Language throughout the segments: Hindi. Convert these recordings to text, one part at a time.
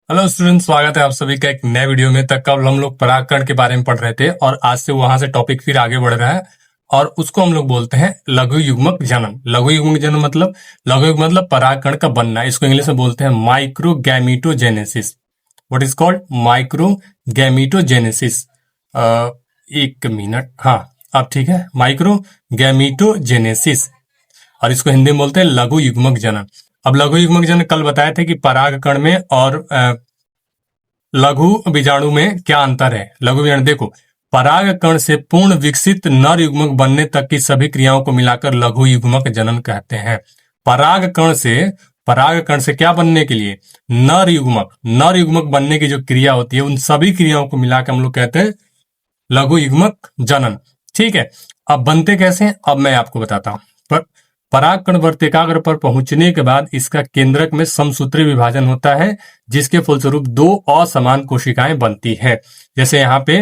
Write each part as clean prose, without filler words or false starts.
हेलो स्टूडेंट, स्वागत है आप सभी का एक नए वीडियो में। तक कल हम लोग परागकण के बारे में पढ़ रहे थे और आज से वहां से टॉपिक फिर आगे बढ़ रहा है और उसको हम लोग बोलते हैं लघु युग्मक जनन। लघु युग्मक जनन मतलब लघु युग्मक मतलब परागकण का बनना। इसको इंग्लिश में बोलते हैं microgametogenesis. What is called microgametogenesis. एक मिनट, हाँ अब ठीक है, माइक्रोगैमेटोजेनेसिस। और इसको हिंदी में बोलते हैं लघु युग्मक जनन। अब लघु युग्मक जनन कल बताया था कि परागकण में और लघु बीजाणु में क्या अंतर है। लघु बीजाणु देखो, परागकण से पूर्ण विकसित नर युग्मक बनने तक की सभी क्रियाओं को मिलाकर लघु युग्मक जनन कहते हैं। परागकण से क्या बनने के लिए, नर युग्मक बनने की जो क्रिया होती है उन सभी क्रियाओं को मिलाकर हम लोग कहते हैं लघु युग्मक जनन। ठीक है, अब बनते कैसे हैं अब मैं आपको बताता हूं। परागकण वर्तिकाग्र पर पहुंचने के बाद इसका केंद्रक में समसूत्री विभाजन होता है, जिसके फलस्वरूप दो असमान कोशिकाएं बनती है। जैसे यहाँ पे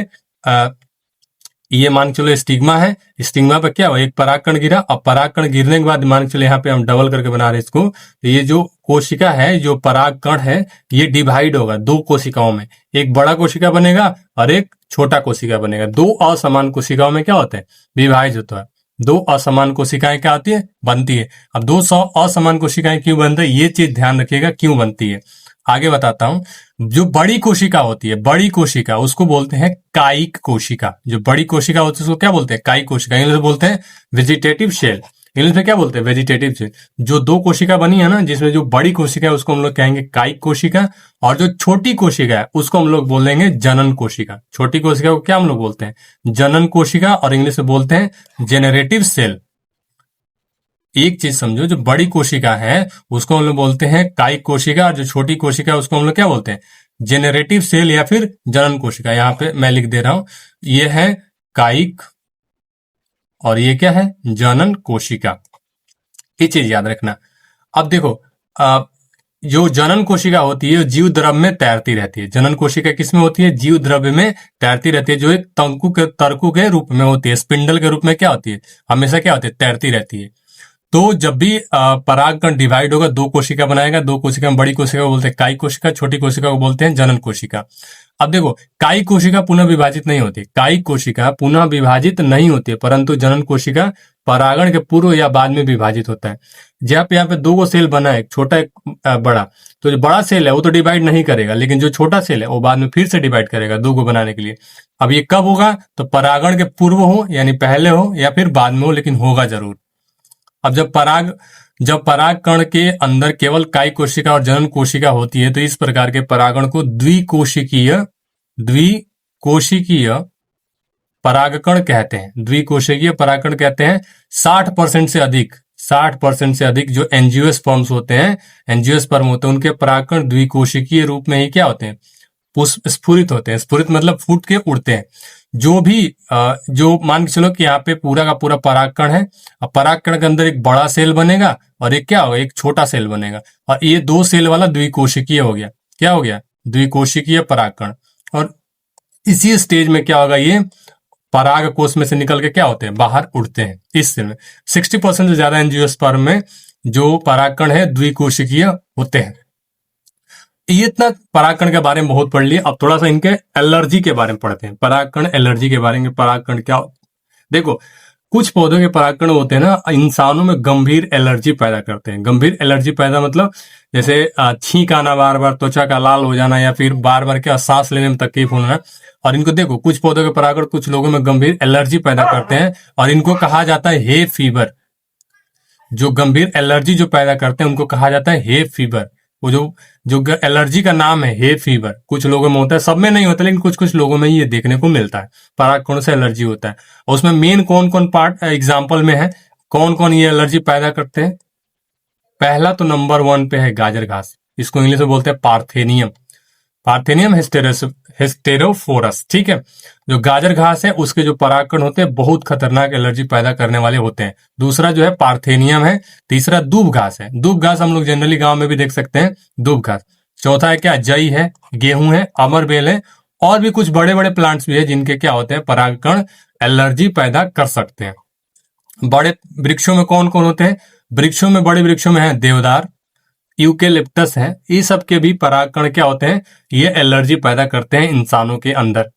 ये मान चलो स्टिग्मा है, स्टिग्मा पे क्या हुआ, एक परागकण गिरा। अब परागकण गिरने के बाद मान चलो यहाँ पे हम डबल करके बना रहे हैं इसको, तो ये जो कोशिका है, जो परागकण है, ये डिवाइड होगा दो कोशिकाओं में। एक बड़ा कोशिका बनेगा और एक छोटा कोशिका बनेगा। दो असमान कोशिकाओं में क्या होता है, विभाजित होता है। दो असमान कोशिकाएं क्या होती है, बनती है। अब दो असमान कोशिकाएं क्यों बनती है, ये चीज ध्यान रखिएगा क्यों बनती है। आगे बताता हूं। जो बड़ी कोशिका होती है, बड़ी कोशिका उसको बोलते हैं कायिक कोशिका। जो बड़ी कोशिका होती है उसको क्या बोलते हैं, कायिक कोशिका। इंग्लिश में बोलते हैं वेजिटेटिव सेल। इंग्लिश में क्या बोलते हैं, वेजिटेटिव सेल। जो दो कोशिका बनी है ना, जिसमें जो बड़ी कोशिका है उसको हम लोग कहेंगे कायिक कोशिका, और जो छोटी कोशिका है उसको हम लोग बोलेंगे जनन कोशिका। छोटी कोशिका को क्या हम लोग बोलते हैं, जनन कोशिका, और इंग्लिश में बोलते हैं जेनरेटिव सेल। एक चीज समझो, जो बड़ी कोशिका है उसको हम लोग बोलते हैं कायिक कोशिका, और जो छोटी कोशिका है उसको हम लोग क्या बोलते हैं, जेनरेटिव सेल या फिर जनन कोशिका। यहाँ पे मैं लिख दे रहा हूं, ये है कायिक और ये क्या है, जनन कोशिका। ये चीज याद रखना। अब देखो, जो जनन कोशिका होती है जीव द्रव्य में तैरती रहती है। जनन कोशिका किसमें होती है, जीव द्रव्य में तैरती रहती है, जो एक तर्कु के रूप में होती है, स्पिंडल के रूप में क्या होती है, हमेशा क्या होती है, तैरती रहती है। तो जब भी परागकण डिवाइड होगा, दो कोशिका बनाएगा। दो कोशिका में बड़ी कोशिका को बोलते हैं कायिक कोशिका, छोटी कोशिका को बोलते हैं जनन कोशिका। अब देखो, कायिक कोशिका पुनः विभाजित नहीं होती, कायिक कोशिका पुनः विभाजित नहीं होती है, परंतु जनन कोशिका परागण के पूर्व या बाद में विभाजित होता है। जब यहाँ पे दो गो सेल बना है, एक छोटा एक बड़ा, तो जो बड़ा सेल है वो तो डिवाइड नहीं करेगा, लेकिन जो छोटा सेल है वो बाद में फिर से डिवाइड करेगा दो गो बनाने के लिए। अब ये कब होगा, तो परागण के पूर्व हो यानी पहले हो, या फिर बाद में हो, लेकिन होगा जरूर। अब जब परागकण के अंदर केवल कायिक कोशिका और जनन कोशिका होती है, तो इस प्रकार के परागण को द्विकोशिकीय परागकण कहते हैं। द्विकोशिकीय परागकण कहते हैं। 60% से अधिक जो एंजियोस्पर्म्स होते हैं, एंजियोस्पर्म होते हैं, उनके परागकण द्विकोशिकीय रूप में ही क्या होते हैं, स्फुरित होते हैं। स्फुरित मतलब फूट के उड़ते हैं। जो मान के चलो कि यहाँ पे पूरा का पूरा परागकण है। अब परागकण के अंदर एक बड़ा सेल बनेगा और एक क्या होगा, एक छोटा सेल बनेगा, और ये दो सेल वाला द्विकोशिकीय हो गया। क्या हो गया, द्विकोशिकीय परागकण। और इसी स्टेज में क्या होगा, ये पराग कोश में से निकल के क्या होते हैं, बाहर उड़ते हैं। इस सेल में 60% से ज्यादा एंजियोस्पर्म में जो परागकण है द्विकोशिकीय होते हैं। ये इतना परागकण के बारे में बहुत पढ़ लिया। अब थोड़ा सा इनके एलर्जी के बारे में पढ़ते हैं। परागकण एलर्जी के बारे में, परागकण क्या, देखो कुछ पौधों के परागकण होते हैं ना, इंसानों में गंभीर एलर्जी पैदा करते हैं। गंभीर एलर्जी पैदा मतलब जैसे छींक आना, बार बार त्वचा का लाल हो जाना, या फिर बार बार क्या सांस लेने में तकलीफ होना। और इनको देखो, कुछ पौधों के परागकण कुछ लोगों में गंभीर एलर्जी पैदा करते हैं, और इनको कहा जाता है हे फीवर। जो गंभीर एलर्जी जो पैदा करते हैं उनको कहा जाता है हे फीवर। वो जो एलर्जी का नाम है हे फीवर, कुछ लोगों में होता है, सब में नहीं होता, लेकिन कुछ कुछ लोगों में ये देखने को मिलता है। परागकण से एलर्जी होता है। और उसमें मेन कौन कौन पार्ट एग्जाम्पल में है, कौन कौन ये एलर्जी पैदा करते हैं। पहला तो नंबर 1 पे है गाजर घास। इसको इंग्लिश में बोलते हैं पार्थेनियम। Parthenium hysterophorus. ठीक है, जो गाजर घास है उसके जो परागकण होते हैं बहुत खतरनाक एलर्जी पैदा करने वाले होते हैं। दूसरा जो है पार्थेनियम है। तीसरा दूब घास है। दूब घास हम लोग जनरली गांव में भी देख सकते हैं, दूब घास। चौथा है क्या, जई है, गेहूं है, अमरबेल है, और भी कुछ बड़े बड़े प्लांट्स भी है जिनके क्या होते हैं, परागकण एलर्जी पैदा कर सकते हैं। बड़े वृक्षों में कौन कौन होते हैं, वृक्षों में, बड़े वृक्षों में है देवदार, यूकेलिप्टस है, ये सब के भी परागकण क्या होते हैं, ये एलर्जी पैदा करते हैं इंसानों के अंदर।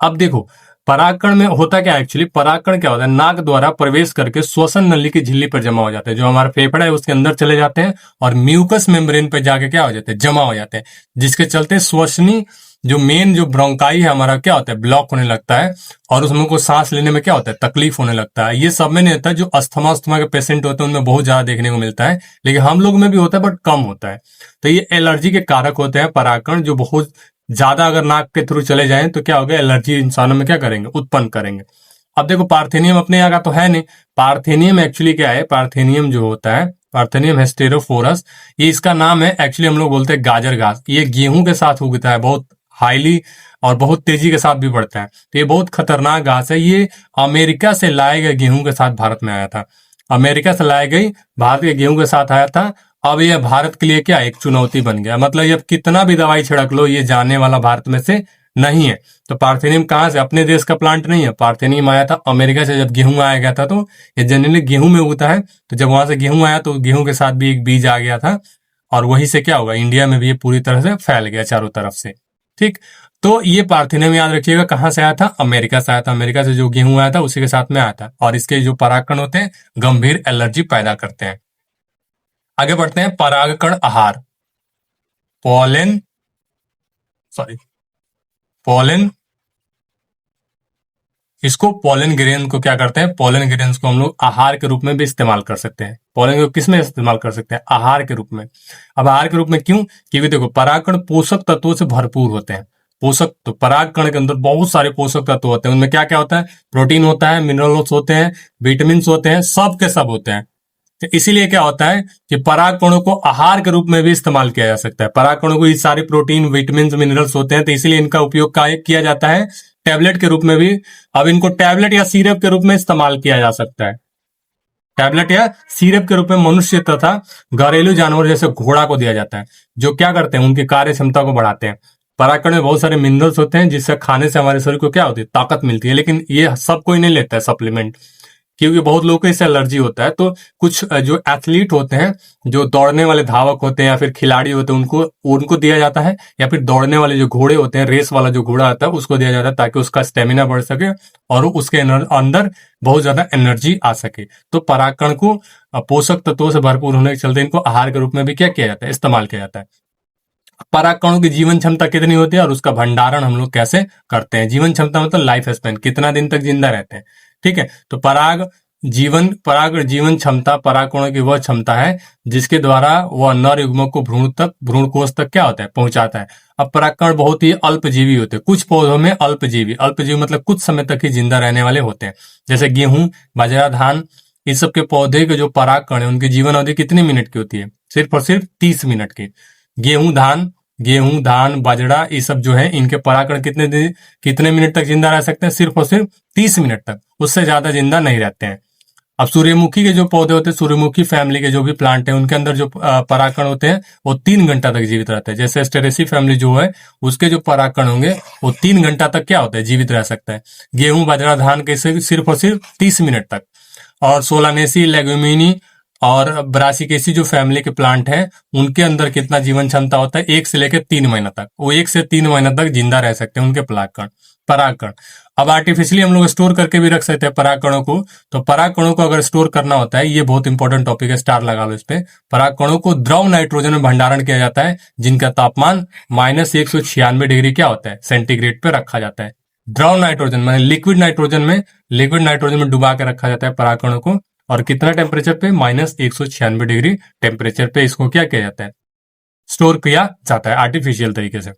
अब देखो परागकण में होता क्या है, एक्चुअली परागकण क्या होता है, नाक द्वारा प्रवेश करके श्वसन नली की झिल्ली पर जमा हो जाते हैं, जो हमारा फेफड़ा है उसके अंदर चले जाते हैं और म्यूकस मेम्ब्रेन पे जाके क्या हो जाते हैं, जमा हो जाते हैं, जिसके चलते श्वसनी जो मेन जो ब्रोंकाई है हमारा क्या होता है, ब्लॉक होने लगता है और उसमें को सांस लेने में क्या होता है, तकलीफ होने लगता है। ये सब में नहीं होता, जो अस्थमा के पेशेंट होते हैं उनमें बहुत ज्यादा देखने को मिलता है, लेकिन हम लोग में भी होता है बट कम होता है। तो ये एलर्जी के कारक होते हैं परागकण, जो बहुत ज्यादा अगर नाक के थ्रू चले जाएं तो क्या होगा, एलर्जी इंसानों में क्या करेंगे, उत्पन्न करेंगे। अब देखो पार्थेनियम अपने यहाँ का तो है नहीं, पार्थेनियम एक्चुअली क्या है, पार्थेनियम जो होता है, पार्थेनियम हेस्टेरोफोरस, ये इसका नाम है, एक्चुअली हम लोग बोलते हैं गाजर घास। ये गेहूं के साथ उगता है, बहुत हाईली और बहुत तेजी के साथ भी बढ़ता है, तो ये बहुत खतरनाक घास है। ये अमेरिका से लाए गए गेहूं के साथ भारत में आया था, अमेरिका से लाए गई भारत के गेहूं के साथ आया था। अब ये भारत के लिए क्या एक चुनौती बन गया, मतलब ये कितना भी दवाई छिड़क लो ये जाने वाला भारत में से नहीं है। तो पार्थेनियम कहाँ से, अपने देश का प्लांट नहीं है, पार्थेनियम आया था अमेरिका से। जब गेहूं आया गया था तो ये जनरली गेहूं में उगता है, तो जब वहां से गेहूं आया तो गेहूं के साथ भी एक बीज आ गया था और वहीं से क्या होगा, इंडिया में भी ये पूरी तरह से फैल गया चारों तरफ से। ठीक, तो ये पार्थेनियम याद रखिएगा कहाँ से आया था, अमेरिका से आया था। अमेरिका से जो गेहूं आया था उसी के साथ में आया था, और इसके जो परागकण होते हैं गंभीर एलर्जी पैदा करते हैं। आगे बढ़ते हैं, परागकण आहार, पॉलन, सॉरी पॉलन, इसको पॉलन ग्रेन को क्या करते हैं, पॉलन ग्रेन्स को हम लोग आहार के रूप में भी इस्तेमाल कर सकते हैं। पॉलन को किस में इस्तेमाल कर सकते हैं, आहार के रूप में। अब आहार के रूप में क्यों, क्योंकि देखो परागकण पोषक तत्वों से भरपूर होते हैं। पोषक तो परागकण के अंदर बहुत सारे पोषक तत्व होते हैं, उनमें क्या क्या होता है, प्रोटीन होता है, मिनरल्स होते हैं, विटामिन होते हैं, सब के सब होते हैं। तो इसीलिए क्या होता है कि परागकणों को आहार के रूप में भी इस्तेमाल किया जा सकता है। परागकणों को ये सारे प्रोटीन, विटामिन, मिनरल्स होते हैं, तो इसीलिए इनका उपयोग किया जाता है टैबलेट के रूप में भी। अब इनको टैबलेट या सिरप के रूप में इस्तेमाल किया जा सकता है, टैबलेट या सिरप के रूप में मनुष्य तथा घरेलू जानवर जैसे घोड़ा को दिया जाता है, जो क्या करते हैं, उनकी कार्य क्षमता को बढ़ाते हैं। परागकण में बहुत सारे मिनरल्स होते हैं जिससे खाने से हमारे शरीर को क्या होती है, ताकत मिलती है। लेकिन ये सब कोई नहीं लेता है सप्लीमेंट, क्योंकि बहुत लोगों को इससे एलर्जी होता है। तो कुछ जो एथलीट होते हैं, जो दौड़ने वाले धावक होते हैं या फिर खिलाड़ी होते हैं, उनको उनको दिया जाता है, या फिर दौड़ने वाले जो घोड़े होते हैं, रेस वाला जो घोड़ा आता है उसको दिया जाता है, ताकि उसका स्टेमिना बढ़ सके और उसके अंदर बहुत ज्यादा एनर्जी आ सके। तो परागकण को पोषक तत्वों से भरपूर होने के चलते इनको आहार के रूप में भी क्या किया जाता है, इस्तेमाल किया जाता है। परागकणों की जीवन क्षमता कितनी होती है और उसका भंडारण हम लोग कैसे करते हैं। जीवन क्षमता मतलब लाइफ स्पैन, कितना दिन तक जिंदा रहते हैं। ठीक है, तो पराग जीवन क्षमता परागकणों की वह क्षमता है जिसके द्वारा वह नर युग्मक को भ्रूण कोष तक क्या होता है, पहुंचाता है। अब परागकण बहुत ही अल्पजीवी होते हैं, कुछ पौधों में अल्पजीवी मतलब कुछ समय तक ही जिंदा रहने वाले होते हैं, जैसे गेहूं, बाजरा, धान, इस सब के पौधे के जो परागकण है उनकी जीवन अवधि कितनी मिनट की होती है, सिर्फ और सिर्फ 30 मिनट की। गेहूं, धान, बाजरा, ये सब जो है इनके परागकण कितने मिनट तक जिंदा रह सकते हैं, सिर्फ और सिर्फ 30 मिनट तक, उससे ज्यादा जिंदा नहीं रहते हैं। अब सूर्यमुखी के जो पौधे होते हैं, सूर्यमुखी फैमिली के जो भी प्लांट है, उनके अंदर जो परागकण होते हैं वो 3 घंटा तक जीवित रहते हैं। जैसे एस्टेरेसी फैमिली जो है उसके जो परागकण होंगे वो 3 घंटा तक क्या होता है, जीवित रह सकता है। गेहूं, बाजरा, धान के सिर्फ और सिर्फ 30 मिनट तक। और सोलानेसी, लेगुमिनी और ब्रासिकेसी जो फैमिली के प्लांट हैं उनके अंदर कितना जीवन क्षमता होता है, 1 से लेकर 3 महीना तक, वो 1 से 3 महीना तक जिंदा रह सकते हैं उनके परागकण। अब आर्टिफिशियली हम लोग स्टोर करके भी रख सकते हैं परागकणों को। तो परागकणों को अगर स्टोर करना होता है, ये बहुत इंपॉर्टेंट टॉपिक है, स्टार लगा लो इस पे। परागकणों को द्रव नाइट्रोजन में भंडारण किया जाता है, जिनका तापमान -196 डिग्री क्या होता है, सेंटीग्रेड पे रखा जाता है। द्रव नाइट्रोजन माने लिक्विड नाइट्रोजन में डुबा के रखा जाता है परागकणों को, और कितना टेम्परेचर पे, -196 डिग्री टेम्परेचर पे इसको क्या किया जाता है, स्टोर किया जाता है आर्टिफिशियल तरीके से।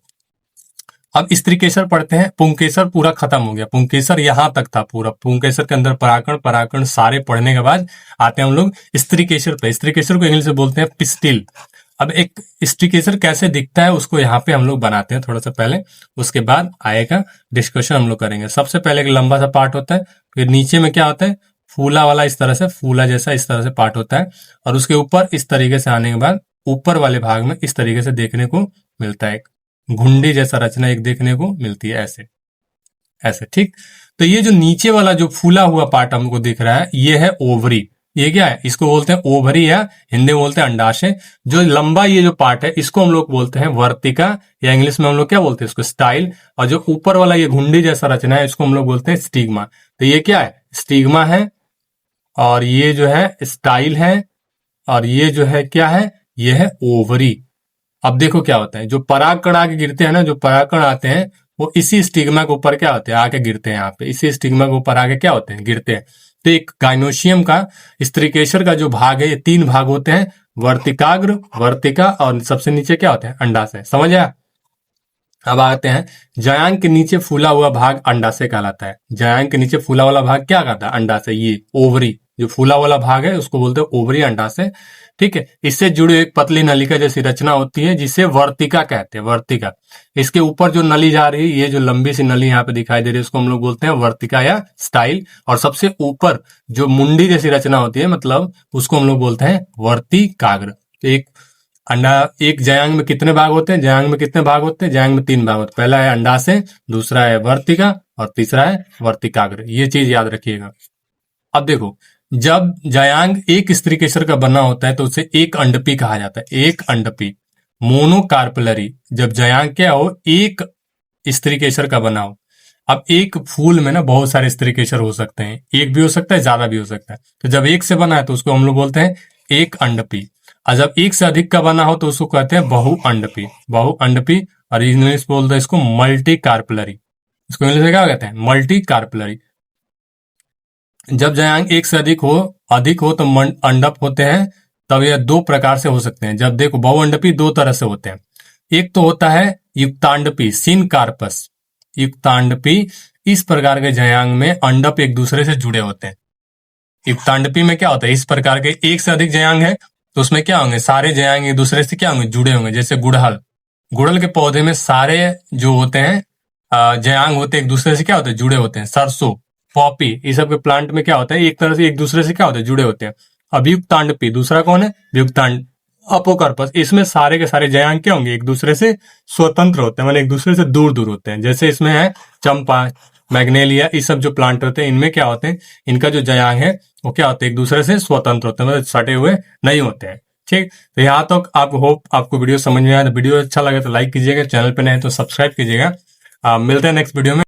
अब स्त्रीकेसर पढ़ते हैं। पुंकेसर पूरा खत्म हो गया, पुंकेसर यहां तक था पूरा। पुंकेसर के अंदर परागकण सारे पढ़ने के बाद आते हैं हम लोग स्त्रीकेसर पे। स्त्रीकेसर को इंग्लिश में बोलते हैं पिस्टिल। अब एक स्त्रीकेसर कैसे दिखता है उसको यहाँ पे हम लोग बनाते हैं थोड़ा सा पहले, उसके बाद आएगा डिस्कशन हम लोग करेंगे। सबसे पहले एक लंबा सा पार्ट होता है, फिर नीचे में क्या होता है, फूला वाला, इस तरह से फूला जैसा इस तरह से पार्ट होता है, और उसके ऊपर इस तरीके से आने के बाद ऊपर वाले भाग में इस तरीके से देखने को मिलता है, एक घुंडी जैसा रचना एक देखने को मिलती है, ऐसे ऐसे। ठीक, तो ये जो नीचे वाला जो फूला हुआ पार्ट हमको दिख रहा है ये है ओवरी। ये क्या है, इसको बोलते हैं ओवरी या हिंदी में बोलते हैं अंडाशय। जो लंबा ये जो पार्ट है इसको हम लोग बोलते हैं वर्तिका, या इंग्लिश में हम लोग क्या बोलते हैं इसको स्टाइल। और जो ऊपर वाला ये घुंडी जैसा रचना है इसको हम लोग बोलते हैं स्टिग्मा। तो ये क्या है, स्टिग्मा है, और ये जो है स्टाइल है, और ये जो है क्या है, ये है ओवरी। अब देखो क्या होता है, जो परागकण आके गिरते हैं ना, जो परागकण आते हैं वो इसी स्टिग्मा के ऊपर क्या होते हैं, आके गिरते हैं यहाँ पे, इसी स्टिग्मा के ऊपर आके क्या होते हैं, गिरते हैं। तो एक गाइनोशियम का, स्त्रीकेसर का जो भाग है, ये 3 भाग होते हैं, वर्तिकाग्र, वर्तिका, और सबसे नीचे क्या होते हैं, अंडाशय। समझ आया। अब आते हैं, जयांग के नीचे फूला हुआ भाग अंडाशय कहलाता है। जयांग के नीचे फूला वाला भाग क्या कहता है, अंडाशय। ये ओवरी, जो फूला वाला भाग है उसको बोलते हैं ओवरी, अंडाशय। ठीक है, इससे जुड़ी एक पतली नलिका जैसी रचना होती है जिसे वर्तिका कहते हैं, वर्तिका। इसके ऊपर जो नली जा रही है, ये जो लंबी सी नली यहाँ पे दिखाई दे रही है, उसको हम लोग बोलते हैं वर्तिका या स्टाइल। और सबसे ऊपर जो मुंडी जैसी रचना होती है, मतलब उसको हम लोग बोलते हैं वर्तिकाग्र। तो एक जयांग में कितने भाग होते हैं, जयांग में कितने भाग होते हैं, जयांग में 3 भाग होते हैं। पहला है अंडाशय, दूसरा है वर्तिका, और तीसरा है वर्तिकाग्र। ये चीज याद रखिएगा। अब देखो, जब जयांग एक स्त्रीकेसर का बना होता है तो उसे एक अंडपी कहा जाता है, एक अंडपी, मोनोकार्पलरी। जब जयांग क्या हो, एक स्त्रीकेसर का बना हो। अब एक फूल में ना बहुत सारे स्त्रीकेसर हो सकते हैं, एक भी हो सकता है, ज्यादा भी हो सकता है। तो जब एक से बना है तो उसको हम लोग बोलते हैं एक अंडपी। और जब एक से अधिक का बना हो तो उसको कहते हैं बहुअंडपी, बहुअंडपी। और इंग्लिश बोलते हैं इसको मल्टी कार्पलरी। इसको इंग्लिश में क्या कहते हैं, मल्टी कार्पलरी। जब जयांग एक से अधिक हो तो अंडप होते हैं। तब यह 2 प्रकार से हो सकते हैं। जब देखो, बहुअंडपी 2 तरह से होते हैं। एक तो होता है युक्तांडपी, सिनकार्पस, युक्तांडपी। इस प्रकार के जयांग में अंडप एक दूसरे से जुड़े होते हैं। युक्तांडपी में क्या होता है, इस प्रकार के एक से अधिक जयांग है तो उसमें क्या होंगे, सारे जयांग एक दूसरे से क्या होंगे, जुड़े होंगे। जैसे गुड़हल, गुड़हल के पौधे में सारे जो होते हैं जयांग होते हैं एक दूसरे से क्या होते हैं, जुड़े होते हैं। सरसों, पॉपी, ये सब के प्लांट में क्या होता है, एक तरह से एक दूसरे से क्या होते हैं, जुड़े होते हैं। अब युक्तांडपी दूसरा कौन है, युक्तांड अपोकर्पस। इसमें सारे के सारे जयांग क्या होंगे, एक दूसरे से स्वतंत्र होते हैं, मतलब एक दूसरे से दूर दूर होते हैं। जैसे इसमें है चंपा, मैग्नेलिया, ये सब जो प्लांट होते हैं इनमें क्या होते हैं, इनका जो जयांग है वो क्या होते हैं, एक दूसरे से स्वतंत्र होते हैं, मतलब सटे हुए नहीं होते हैं। ठीक, तो यहाँ तक आप होप आपको वीडियो समझ में आया। तो वीडियो अच्छा लगे तो लाइक कीजिएगा, चैनल पे नए हैं तो सब्सक्राइब कीजिएगा। मिलते हैं नेक्स्ट वीडियो में।